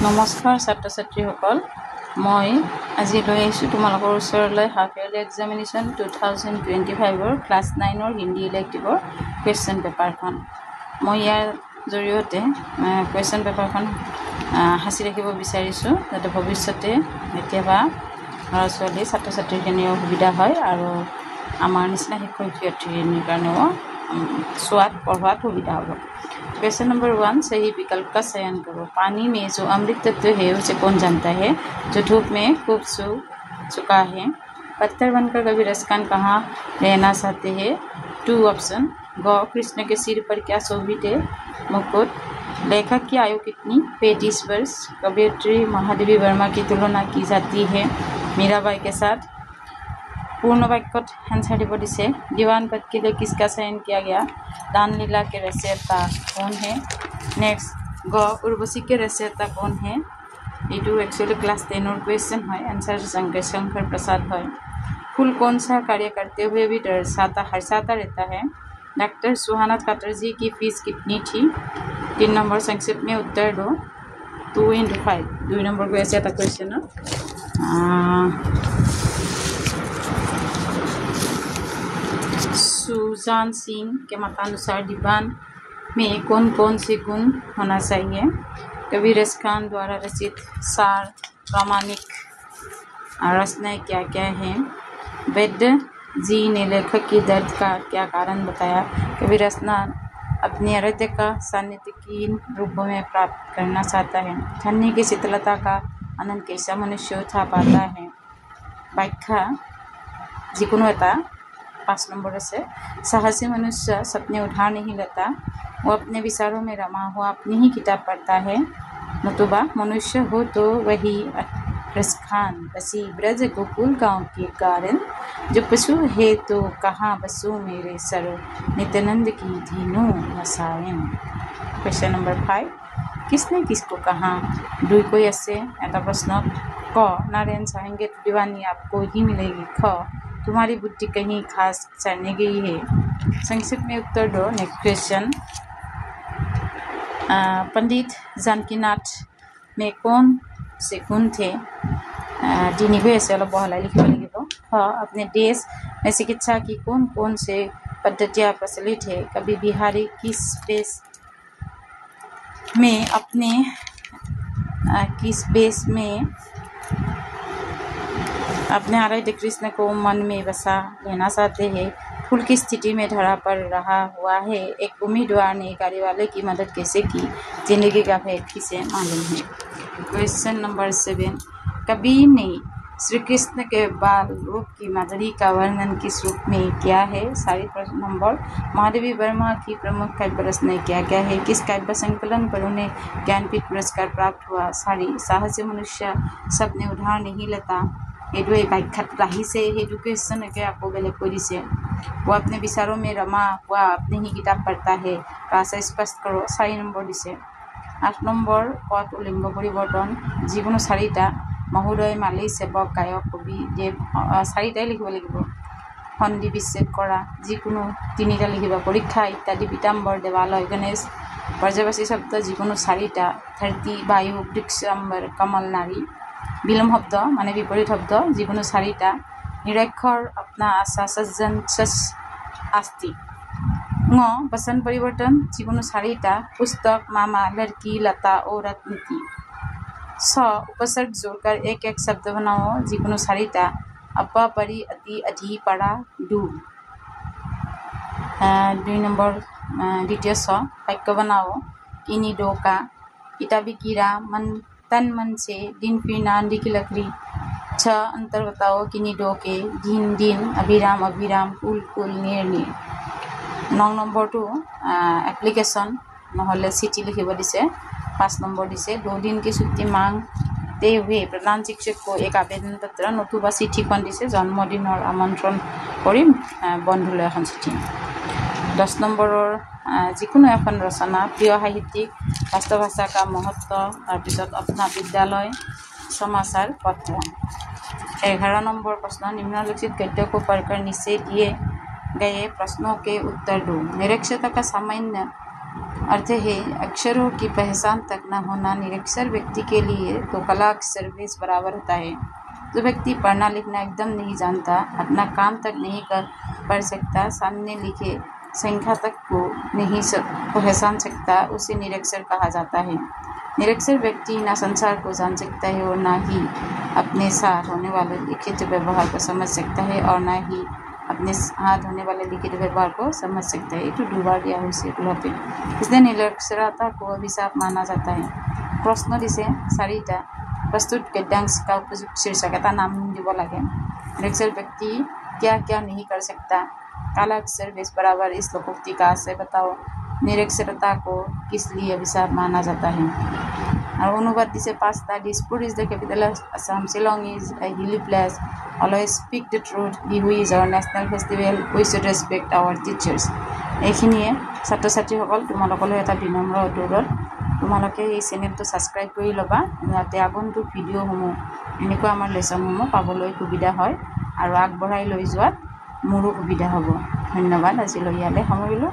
নমস্কাৰ ছাত্ৰ ছাত্ৰীসকল মই আজি লৈ আহিছোঁ তোমালোকৰ ওচৰলৈ half yearly examination 2025 class 9 Hindi ইলেক্টিভৰ কুৱেশ্যন পেপাৰখন মই ইয়াৰ জৰিয়তে কুৱেশ্যন পেপাৰখন সাঁচি ৰাখিব বিচাৰিছোঁ যাতে ভৱিষ্যতে কেতিয়াবা ল'ৰা ছোৱালী ছাত্ৰ ছাত্ৰীখিনিও সুবিধা হয় আৰু আমাৰ নিচিনা শিক্ষক শিক্ষয়িত্ৰীৰ কাৰণেও स्वाद पढ़वात सुविधा हो। क्वेश्चन नंबर 1 सही विकल्प का चयन करो। पानी में जो अमृत तत्व है उसे कौन जानता है? जो धूप में खूब चुका है। पत्थर बनकर कभी रसखान कहाँ रहना चाहते हैं? 2 ऑप्शन। गौ कृष्ण के सिर पर क्या शोभित है? मुकुट। लेखक की आयु कितनी? 35 वर्ष। कवयित्री महादेवी वर्मा की तुलना की जाती है मीराबाई के साथ। पूर्ण वाक्यत आंसर দিব দিছে दीवान पद के लिए किसका चयन किया गया? दानलीला के रचयिता कौन है? नेक्स्ट ग उर्वशी के रचयिता कौन है? ये एक्चुअली क्लास 10 और क्वेश्चन है आंसर शंकर प्रसाद है। फूल कौन सा कार्य करते हुए भी हर्षाता रहता है? डॉक्टर सुहाना खट्टर जी की फीस कितनी थी? 3 नंबर संक्षिप्त में उत्तर दो 2 into 5 2 नंबर को ऐसे आता क्वेश्चन सुजान सिंह के मतानुसार दीवान में कौन कौन से गुण होना चाहिए? कबीर खान द्वारा रचित सार प्रामाणिक रचनाएं क्या क्या हैं? वैद्य जी ने लेखक की दर्द का क्या कारण बताया? कबीर रचना अपने आराध्य का सान्निध्य किन रूपों में प्राप्त करना चाहता है? ठन्नी की शीतलता का आनंद कैसा मनुष्य उठा पाता है? व्याख्या जिकुनो एटा 5 नंबर से साहसी मनुष्य सपने उठा नहीं लेता, वो अपने विचारों में रमा हुआ अपनी ही किताब पढ़ता है। नतुबा मनुष्य हो तो वही रसखान बसी ब्रज गोकुल गांव के कारण, जो पशु है तो कहाँ बसु मेरे सर नित्यानंद की धीनो रसायन। क्वेश्चन नंबर 5 किसने किसको कहा? दुई कोई ऐसे एटा प्रश्न क नारायण चाहेंगे तो दीवानी आपको ही मिलेगी। ख तुम्हारी बुद्धि कहीं खास चढ़ने गई है। संक्षिप्त में उत्तर दो। नेक्स्ट क्वेश्चन पंडित जानकीनाथ में कौन से गुण थे? तीन ऐसे अलग बहलाई लिखिब লাগিব। ख अपने देश में चिकित्सा की कौन कौन से पद्धतियाँ प्रचलित है? कभी बिहारी किस देश में अपने आराध्य कृष्ण को मन में बसा लेना चाहते हैं? फूल की स्थिति में धरा पर रहा हुआ है। एक उम्मीदवार ने कार्यवाले की मदद कैसे की? जिंदगी का भेद किसे मालूम है? क्वेश्चन नंबर 7 कबीर ने श्री कृष्ण के बाल रूप की माधुरी का वर्णन किस रूप में किया है? सारी प्रश्न नंबर महादेवी वर्मा की प्रमुख काव्य रचनाएं क्या क्या है? किस काव्य संकलन पर उन्हें ज्ञानपीठ पुरस्कार प्राप्त हुआ? सारी साहसी मनुष्य सपने उधार नहीं लेता। এইটোৱে ব্যাখ্যাত ৰাহিছে সেইটো কুৱেশ্যনকে আকৌ বেলেগ কৈ দিছে। वो अपने विचारों में रमा हुआ अपनी ही किताब पढ़ता है राशा स्पष्ट करो। 4 নম্বৰ দিছে। 8 নম্বৰ পদ লিংগ পৰিৱৰ্তন যিকোনো 4টা মহোদয় মালি সেৱক গায়ক কবি দেৱ 4টাই লিখিব লাগিব। সন্ধি বিচ্ছেদ কৰা যিকোনো 3টা লিখিব। পৰীক্ষা ইত্যাদি পীতাম্বৰ দেৱালয় গণেশ ব্ৰজবাসী শব্দ যিকোনো 4টা ধৰती বায়ু বৃক্ষ অম্বৰ কমল নাৰী। বিলোম শব্দ মানে বিপৰীত শব্দ যিকোনো 4টা। নিৰক্ষৰ अपना आशा सज्जन सस आस्ति। ङ वचन परिवर्तन যিকোনো 4টা। पुस्तक मामा लड़की लता औरत नीति। स उपसर्ग जोड़कर एक एक शब्द बनाओ যিকোনো 4টা। अपा परी अति अधि पड़ा डू। 2 নম্বৰ द्वितीय स वाक्य बनाओ किनी दो का किताबी कीड़ा मन तन मन से दिन फिर नांदी की लकड़ी। 6 अंतर बताओ किनी दो के दिन दिन अभिराम अभिराम कुल कुल निर निर। 9 নম্বৰটো एप्लीकेशन নহলে চিঠি লিখিব দিছে। 5 নম্বৰ দিছে 2 दिन की छुट्टी मांगते हुए प्रधान शिक्षक को एक आवेदन पत्र नतुबा चिठीখন দিছে জন্মদিনৰ আমন্ত্ৰণ কৰি বন্ধুলৈ এখন চিঠি। 10 নম্বৰৰ যিকোনো এখন ৰচনা প্ৰিয় সাহিত্যিক राष्ट्रभाषा का महत्व তাৰপিছত अपना विद्यालय समाचार पत्र। 11 নম্বৰ प्रश्न निम्नलिखित गद्य को पढ़कर नीचे दिए गए प्रश्नों के उत्तर दो। निरक्षरता का सामान्य अर्थ है अक्षरों की पहचान तक न होना निरक्षर व्यक्ति के लिए तो कला अक्षर बेस बराबर होता है। जो व्यक्ति पढ़ना लिखना एकदम नहीं जानता, अपना काम तक नहीं कर पढ़ सकता, सामने लिखे संख्या तक को नहीं पहचान सकता, उसे निरक्षर कहा जाता है। निरक्षर व्यक्ति ना संसार को जान सकता है और ना ही अपने साथ होने वाले लिखित व्यवहार को समझ सकता है और ना ही अपने हाथ होने वाले लिखित व्यवहार को समझ सकता है। एक डूबा गया है उसे पे इसलिए निरक्षरता को अभिशाप माना जाता है। प्रश्न दिसे 4टा प्रस्तुत गद्यांश का उपयुक्त शीर्षक एटा नाम দিব লাগে। निरक्षर व्यक्ति क्या क्या नहीं कर सकता। काला अक्षर बेस बराबर इस लोकोक्ति का आशय बताओ। निरक्षरता को किस लिए अभिशाप माना जाता है। और अनुवाद दिसे 5टा Dispur is the capital of Assam, Shillong is a hilly place, always speak the truth, Bihu is our national festival, we should respect our teachers। এইখিনিয়ে ছাত্ৰ ছাত্ৰীসকল তোমালোকলৈ এটা বিনম্ৰ অনুৰোধ, তোমালোকে এই চেনেলটো ছাবস্ক্ৰাইব কৰি ল'বা যাতে আগন্তুক ভিডিঅ'সমূহ এনেকুৱা আমাৰ লেচনসমূহ পাবলৈ সুবিধা হয় আৰু আগবঢ়াই লৈ যোৱাত মোৰো সুবিধা হ'ব। ধন্যবাদ। আজিলৈ ইয়ালৈ সামৰিলোঁ।